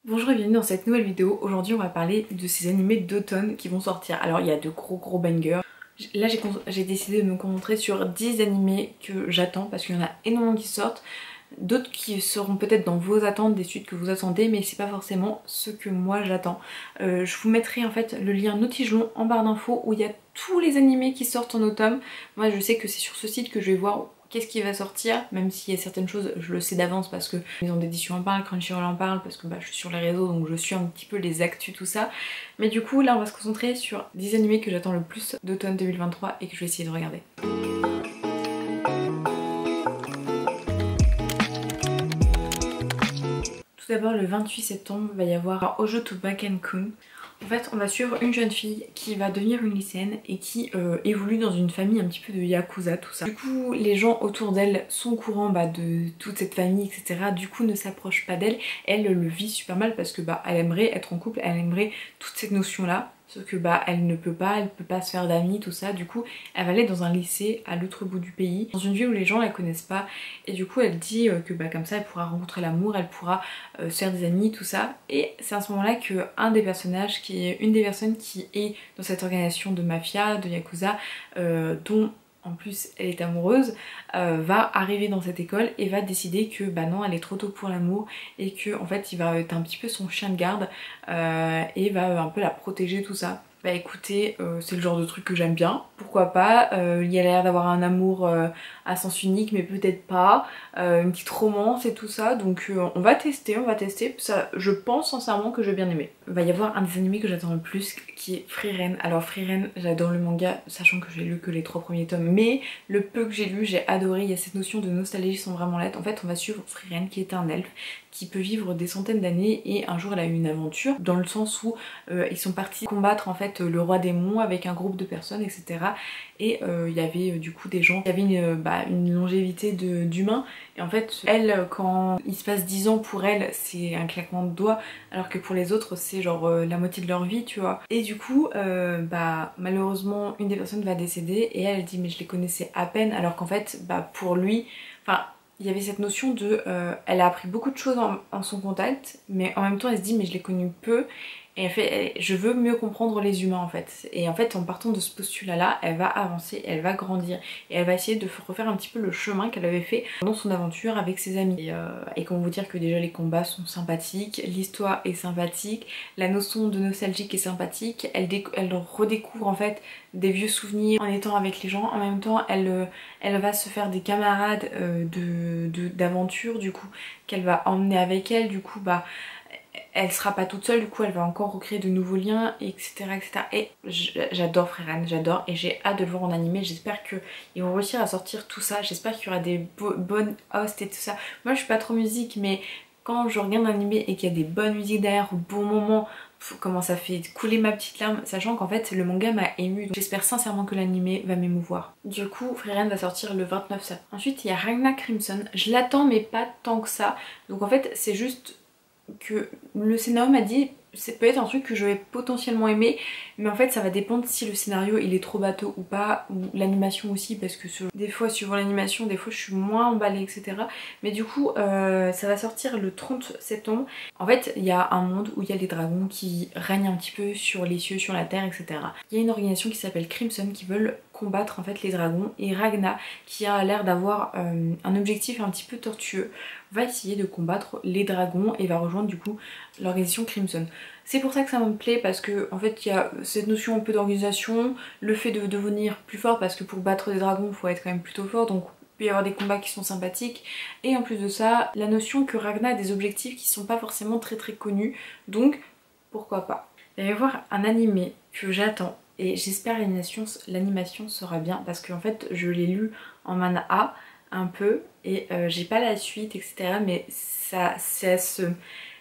Bonjour et bienvenue dans cette nouvelle vidéo. Aujourd'hui on va parler de ces animés d'automne qui vont sortir. Alors il y a de gros bangers. Là j'ai décidé de me concentrer sur 10 animés que j'attends parce qu'il y en a énormément qui sortent. D'autres qui seront peut-être dans vos attentes, des suites que vous attendez, mais c'est pas forcément ce que moi j'attends. Je vous mettrai en fait le lien Notigelon en barre d'infos où il y a tous les animés qui sortent en automne. Moi je sais que c'est sur ce site que je vais voir qu'est-ce qui va sortir, même s'il y a certaines choses, je le sais d'avance parce que les maisons d'édition en parlent, Crunchyroll en parle, parce que je suis sur les réseaux donc je suis un petit peu les actus, tout ça. Mais du coup là on va se concentrer sur 10 animés que j'attends le plus d'automne 2023 et que je vais essayer de regarder. Tout d'abord le 28 septembre il va y avoir Ojo to Baken-kun. En fait on va suivre une jeune fille qui va devenir une lycéenne et qui évolue dans une famille un petit peu de yakuza, tout ça. Du coup les gens autour d'elle sont au courant de toute cette famille, etc. Du coup ne s'approchent pas d'elle. Elle le vit super mal parce que elle aimerait être en couple, elle aimerait toute cette notion là. Sauf que elle ne peut pas, elle peut pas se faire d'amis, tout ça. Du coup, elle va aller dans un lycée à l'autre bout du pays, dans une ville où les gens la connaissent pas. Et du coup, elle dit que comme ça, elle pourra rencontrer l'amour, elle pourra se faire des amis, tout ça. Et c'est à ce moment-là que un des personnages, qui est une des personnes qui est dans cette organisation de mafia, de yakuza, dont en plus elle est amoureuse, va arriver dans cette école et va décider que non, elle est trop tôt pour l'amour et que en fait il va être un petit peu son chien de garde et va un peu la protéger, tout ça. Bah écoutez, c'est le genre de truc que j'aime bien, pourquoi pas. Il y a l'air d'avoir un amour à sens unique mais peut-être pas, une petite romance et tout ça, donc on va tester, ça, je pense sincèrement que je vais bien aimer. Il va y avoir un des animés que j'attends le plus qui est Frieren. Alors Frieren, j'adore le manga, sachant que j'ai lu que les 3 premiers tomes, mais le peu que j'ai lu j'ai adoré. Il y a cette notion de nostalgie sans vraiment l'être. En fait on va suivre Frieren qui est un elfe qui peut vivre des centaines d'années et un jour elle a eu une aventure dans le sens où ils sont partis combattre en fait le roi démon avec un groupe de personnes, etc. Et il y avait du coup des gens qui avaient une longévité d'humains et en fait elle, quand il se passe 10 ans pour elle c'est un claquement de doigts alors que pour les autres c'est genre la moitié de leur vie, tu vois. Et du coup malheureusement une des personnes va décéder et elle dit mais je les connaissais à peine, alors qu'en fait pour lui, enfin il y avait cette notion de elle a appris beaucoup de choses en son contact, mais en même temps elle se dit mais je l'ai connu peu. Et elle fait, je veux mieux comprendre les humains en fait. Et en fait en partant de ce postulat là, elle va avancer, elle va grandir et elle va essayer de refaire un petit peu le chemin qu'elle avait fait dans son aventure avec ses amis. Et comment vous dire que déjà les combats sont sympathiques, l'histoire est sympathique, la notion de nostalgique est sympathique, elle redécouvre en fait des vieux souvenirs en étant avec les gens. En même temps elle va se faire des camarades d'aventure du coup qu'elle va emmener avec elle. Du coup elle sera pas toute seule, du coup elle va encore recréer de nouveaux liens, etc. etc. Et j'adore Frieren, j'adore, et j'ai hâte de le voir en animé. J'espère qu'ils vont réussir à sortir tout ça, j'espère qu'il y aura des bonnes hosts et tout ça. Moi je suis pas trop musique, mais quand je regarde un animé et qu'il y a des bonnes musiques derrière au bon moment, comment ça fait couler ma petite larme, sachant qu'en fait le manga m'a émue, donc j'espère sincèrement que l'animé va m'émouvoir. Du coup Frieren va sortir le 29 septembre. Ensuite il y a Ragna Crimson, je l'attends mais pas tant que ça, donc en fait c'est juste que le scénario m'a dit c'est peut-être un truc que je vais potentiellement aimer, mais en fait ça va dépendre si le scénario il est trop bateau ou pas, ou l'animation aussi, parce que des fois suivant l'animation des fois je suis moins emballée, etc. Mais du coup ça va sortir le 30 septembre. En fait il y a un monde où il y a les dragons qui règnent un petit peu sur les cieux, sur la terre, etc. Il y a une organisation qui s'appelle Crimson qui veulent combattre en fait les dragons, et Ragna, qui a l'air d'avoir un objectif un petit peu tortueux, va essayer de combattre les dragons et va rejoindre du coup l'organisation Crimson. C'est pour ça que ça me plaît, parce que en fait il y a cette notion un peu d'organisation, le fait de devenir plus fort, parce que pour battre des dragons il faut être quand même plutôt fort, donc il peut y avoir des combats qui sont sympathiques, et en plus de ça la notion que Ragna a des objectifs qui sont pas forcément très connus, donc pourquoi pas. Il va y avoir un animé que j'attends et j'espère l'animation sera bien, parce qu'en fait je l'ai lu en manhwa un peu et j'ai pas la suite, etc. Mais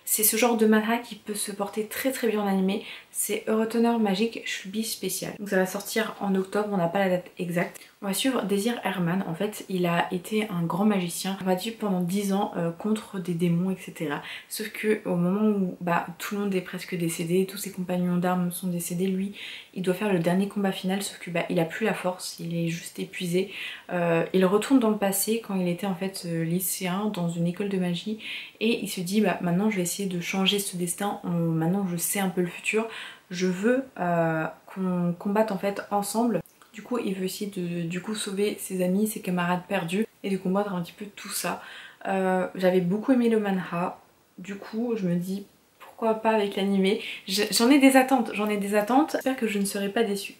c'est ce genre de manhwa qui peut se porter très bien en animé. C'est Eurotunnel Magic Shulby Special. Donc ça va sortir en octobre, on n'a pas la date exacte. On va suivre Désir Herman. En fait il a été un grand magicien, on va dire pendant 10 ans contre des démons etc. Sauf que au moment où tout le monde est presque décédé, tous ses compagnons d'armes sont décédés, lui il doit faire le dernier combat final, sauf que il a plus la force, il est juste épuisé. Il retourne dans le passé quand il était en fait lycéen dans une école de magie et il se dit maintenant je vais essayer de changer ce destin, maintenant je sais un peu le futur, je veux qu'on combatte en fait ensemble. Du coup il veut essayer de sauver ses amis, ses camarades perdus et de combattre un petit peu tout ça. J'avais beaucoup aimé le manhwa, du coup je me dis pourquoi pas avec l'animé. J'en ai des attentes, j'espère que je ne serai pas déçue.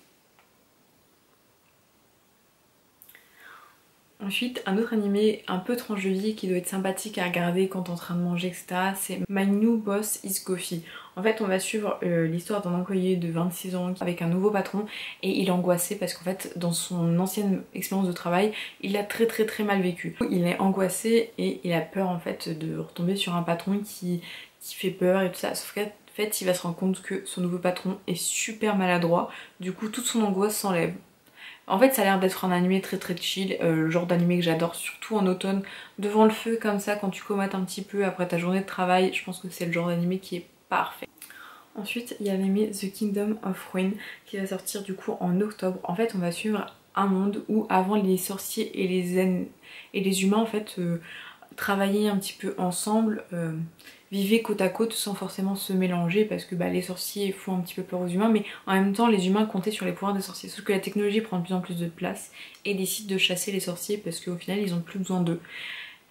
Ensuite, un autre animé un peu tranche de vie qui doit être sympathique à regarder quand t'es en train de manger, etc. c'est My New Boss is Goofy. En fait, on va suivre l'histoire d'un employé de 26 ans avec un nouveau patron et il est angoissé parce qu'en fait, dans son ancienne expérience de travail, il l'a très mal vécu. Il est angoissé et il a peur en fait de retomber sur un patron qui fait peur et tout ça. Sauf qu'en fait, il va se rendre compte que son nouveau patron est super maladroit. Du coup, toute son angoisse s'enlève. En fait ça a l'air d'être un animé très chill, le genre d'animé que j'adore surtout en automne, devant le feu comme ça quand tu comates un petit peu après ta journée de travail, je pense que c'est le genre d'animé qui est parfait. Ensuite il y a l'animé The Kingdom of Ruin qui va sortir du coup en octobre. En fait on va suivre un monde où avant les sorciers et les humains en fait travaillaient un petit peu ensemble, vivaient côte à côte sans forcément se mélanger parce que les sorciers font un petit peu peur aux humains mais en même temps les humains comptaient sur les pouvoirs des sorciers. Sauf que la technologie prend de plus en plus de place et décide de chasser les sorciers parce qu'au final ils ont plus besoin d'eux.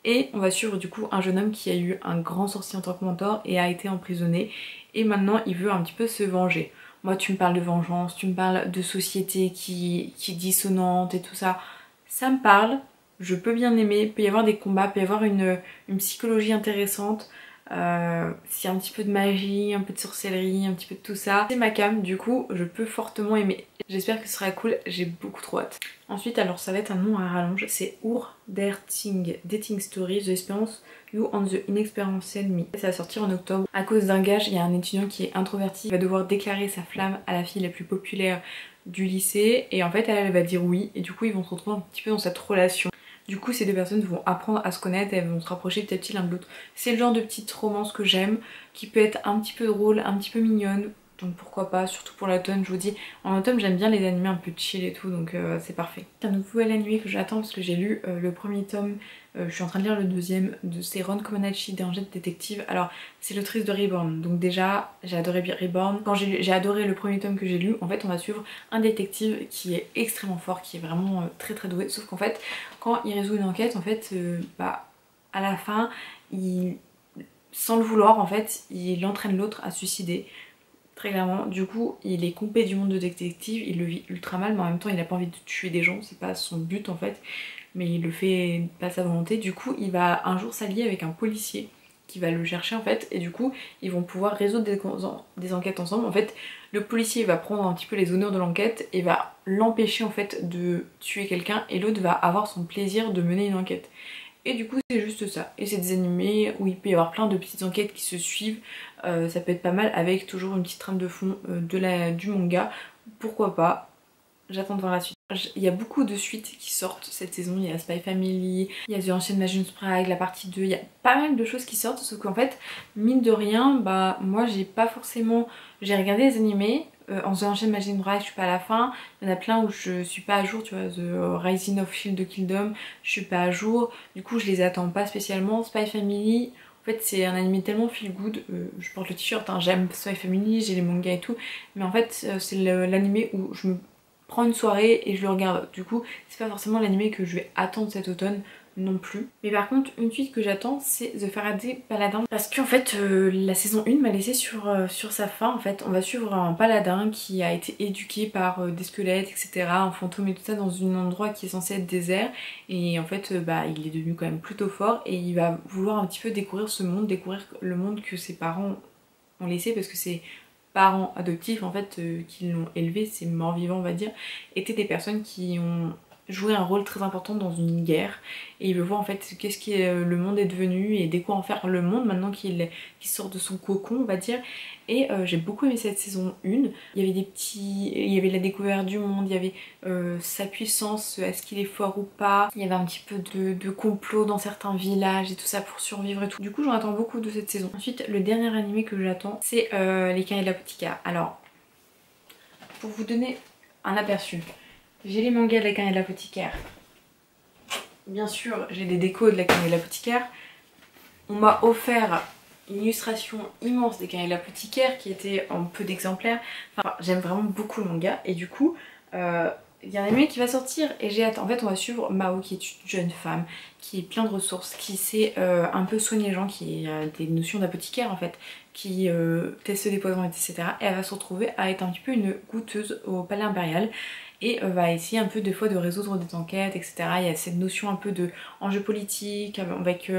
Et on va suivre du coup un jeune homme qui a eu un grand sorcier en tant que mentor et a été emprisonné et maintenant il veut un petit peu se venger. Moi tu me parles de vengeance, tu me parles de société qui est dissonante et tout ça, ça me parle, je peux bien aimer, il peut y avoir des combats, il peut y avoir une psychologie intéressante. S'il y a un petit peu de magie, un peu de sorcellerie, un petit peu de tout ça, c'est ma came, du coup je peux fortement aimer. J'espère que ce sera cool, j'ai beaucoup trop hâte. Ensuite alors ça va être un nom à rallonge, c'est Ur der Dating Story, The Experience You on the Inexperienced Me. Ça va sortir en octobre. À cause d'un gage, il y a un étudiant qui est introverti, il va devoir déclarer sa flamme à la fille la plus populaire du lycée et en fait elle va dire oui et du coup ils vont se retrouver un petit peu dans cette relation. Du coup ces deux personnes vont apprendre à se connaître et elles vont se rapprocher petit à petit l'un de l'autre. C'est le genre de petite romance que j'aime, qui peut être un petit peu drôle, un petit peu mignonne. Donc pourquoi pas, surtout pour l'automne, je vous dis. En automne j'aime bien les animés un peu chill et tout, donc c'est parfait. Un nouvel animé que j'attends parce que j'ai lu le premier tome, je suis en train de lire le deuxième, c'est Ron Komodachi, Danger de détective. Alors c'est l'autrice de Reborn, donc déjà j'ai adoré Reborn. Quand j'ai adoré le premier tome que j'ai lu, en fait on va suivre un détective qui est extrêmement fort, qui est vraiment très doué. Sauf qu'en fait quand il résout une enquête, en fait à la fin sans le vouloir en fait il entraîne l'autre à se suicider. Très clairement, du coup il est coupé du monde de détective, il le vit ultra mal mais en même temps il a pas envie de tuer des gens, c'est pas son but en fait, mais il le fait pas sa volonté. Du coup il va un jour s'allier avec un policier qui va le chercher en fait et du coup ils vont pouvoir résoudre des enquêtes ensemble. En fait le policier va prendre un petit peu les honneurs de l'enquête et va l'empêcher en fait de tuer quelqu'un et l'autre va avoir son plaisir de mener une enquête. Et du coup c'est juste ça, et c'est des animés où il peut y avoir plein de petites enquêtes qui se suivent, ça peut être pas mal avec toujours une petite trame de fond du manga, pourquoi pas, j'attends de voir la suite. Il y a beaucoup de suites qui sortent cette saison, il y a Spy Family, il y a The Ancient Magus Pride, la partie 2, il y a pas mal de choses qui sortent, sauf qu'en fait, mine de rien, moi j'ai pas forcément, j'ai regardé les animés, en The Ancient Magus Pride je suis pas à la fin, il y en a plein où je suis pas à jour, tu vois, The Rising of Shield de Kingdom, je suis pas à jour, du coup je les attends pas spécialement. Spy Family, en fait c'est un anime tellement feel good, je porte le t-shirt, hein, j'aime Spy Family, j'ai les mangas et tout, mais en fait c'est l'animé où je me prends une soirée et je le regarde. Du coup c'est pas forcément l'animé que je vais attendre cet automne non plus. Mais par contre une suite que j'attends c'est The Faraday Paladin, parce qu'en fait la saison 1 m'a laissé sur sa fin. En fait on va suivre un paladin qui a été éduqué par des squelettes etc, un fantôme et tout ça dans un endroit qui est censé être désert et en fait il est devenu quand même plutôt fort et il va vouloir un petit peu découvrir ce monde, découvrir le monde que ses parents ont laissé, parce que ses parents adoptifs en fait qui l'ont élevé, ses morts vivants on va dire, étaient des personnes qui ont jouer un rôle très important dans une guerre et il veut voir en fait qu'est-ce que le monde est devenu et de quoi en faire le monde maintenant qu'il sort de son cocon, on va dire. Et j'ai beaucoup aimé cette saison 1. Il y avait il y avait la découverte du monde, il y avait sa puissance, est-ce qu'il est fort ou pas. Il y avait un petit peu de complot dans certains villages et tout ça pour survivre et tout. Du coup j'en attends beaucoup de cette saison. Ensuite le dernier animé que j'attends c'est Les Cahiers de l'apothicaire. Alors pour vous donner un aperçu, j'ai les mangas de La Cahiers de l'apothicaire. Bien sûr j'ai des décos de La Cahiers de l'apothicaire. On m'a offert une illustration immense des Cahiers de l'apothicaire qui était en peu d'exemplaires. Enfin, j'aime vraiment beaucoup le manga et du coup il y a un anime qui va sortir et j'ai hâte. En fait on va suivre Mao qui est une jeune femme qui est plein de ressources, qui sait un peu soigner les gens, qui a des notions d'apothicaire en fait, qui teste des poisons etc. Et elle va se retrouver à être un petit peu une goûteuse au palais impérial et va essayer un peu des fois de résoudre des enquêtes etc. Il y a cette notion un peu de enjeu politique avec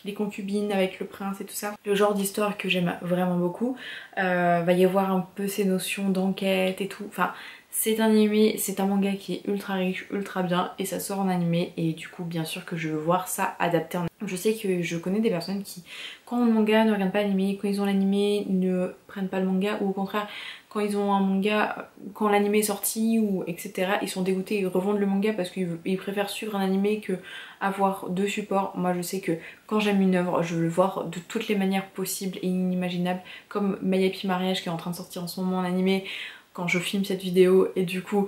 les concubines, avec le prince et tout ça. Le genre d'histoire que j'aime vraiment beaucoup. Va y avoir un peu ces notions d'enquête et tout. Enfin, c'est un animé, c'est un manga qui est ultra riche, ultra bien et ça sort en animé et du coup bien sûr que je veux voir ça adapté en animé. Je sais que je connais des personnes qui quand le manga ne regardent pas l'animé, quand ils ont l'animé ne prennent pas le manga ou au contraire quand ils ont un manga, quand l'animé est sorti ou etc. ils sont dégoûtés, ils revendent le manga parce qu'ils préfèrent suivre un animé que avoir deux supports. Moi je sais que quand j'aime une œuvre je veux le voir de toutes les manières possibles et inimaginables comme Mayapi Mariage qui est en train de sortir en ce moment en animé quand je filme cette vidéo et du coup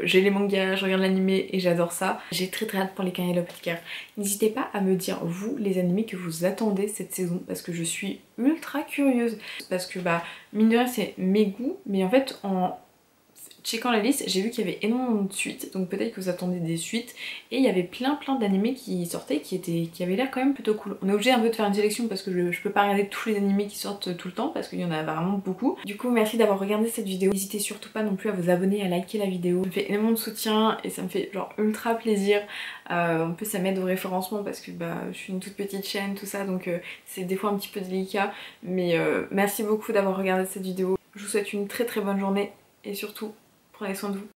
j'ai les mangas, je regarde l'animé et j'adore ça. J'ai très hâte pour Les Cahiers de l'apothicaire. N'hésitez pas à me dire vous les animés que vous attendez cette saison parce que je suis ultra curieuse. Parce que bah mine de rien c'est mes goûts mais en fait en checkant la liste j'ai vu qu'il y avait énormément de suites donc peut-être que vous attendez des suites et il y avait plein d'animés qui sortaient qui avaient l'air quand même plutôt cool. On est obligé un peu de faire une sélection parce que je peux pas regarder tous les animés qui sortent tout le temps parce qu'il y en a vraiment beaucoup. Du coup merci d'avoir regardé cette vidéo, n'hésitez surtout pas non plus à vous abonner, à liker la vidéo, ça me fait énormément de soutien et ça me fait genre ultra plaisir. En plus ça m'aide au référencement parce que bah je suis une toute petite chaîne tout ça donc c'est des fois un petit peu délicat mais merci beaucoup d'avoir regardé cette vidéo. Je vous souhaite une très bonne journée et surtout prenez soin de vous.